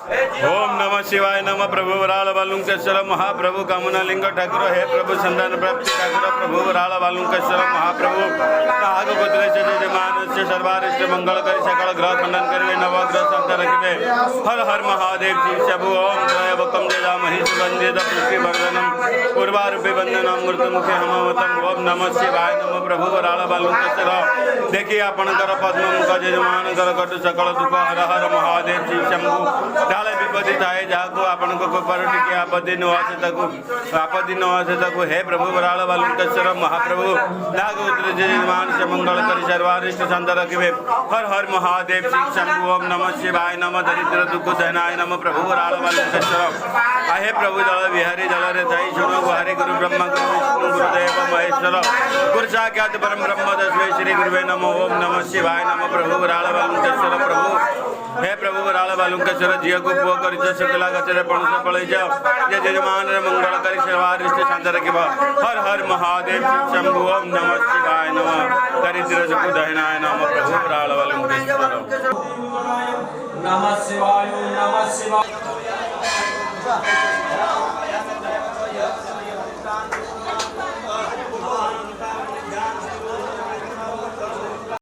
ओम नमः शिवाय नमः प्रभु वराल बालुंकेश्वर महाप्रभु कामना लिंग ठाकुर हे प्रभु संतान प्राप्ति ठाकुर प्रभु वराल बालुंकेश्वर महाप्रभु नागपुत्र से जजमान से सर्वारिष्ट मंगल करी सकल ग्रह खंडन करिवे नवग्रह शांत रखिवे हर हर महादेव शिव शंभु ओम त्रयवकम जजामहि सुगंधित पुष्टि वर्धनम पूर्वारूपे वंदनम मृत्युमुखे हमवतम ओम नमः शिवाय नमः प्रभु वराल बालुंकेश्वर देखिए आपणकर पद्ममुख जजमान कर कटु सकल दुख हर हर महादेव शिव शंभु काले विपत्ति थाए जहाँ आपण कृपार टिके आपत्ति न आसे ताकू हे प्रभु वराल बालुंकेश्वर महाप्रभु नागपुत्र जजमान से मंगल करी सर्वारिष्ट शांत रखिवे हर हर महादेव शिव शंभु ओम नमः शिवाय नमः दरिद्र दुख सहनाय नमः प्रभु वराल बालुंकेश्वर आहे प्रभु जल विहारी जल रे थाई शुणु गुहारी गुरु ब्रह्मा गुरु विष्णु गुरुदेव महेश्वर गुरु साक्षात् परम ब्रह्म तस्मै श्री गुरुवे नमः ओम नमः शिवाय नमः प्रभु वराल बालुंकेश्वर प्रभु हे प्रभु वराल बालुंकेश्वर झील को पुओ कर शुक्ला गचरे पणस पलई जाओ जे जजमान मंगल करी सर्वारिष्ट शांत रखिब हर हर महादेव शिव शंभु ओम नमः शिवाय नमः दरिद्र दुख दहनाय नमः प्रभु वराल बालुंकेश्वर नमः शिवाय नमः शिवाय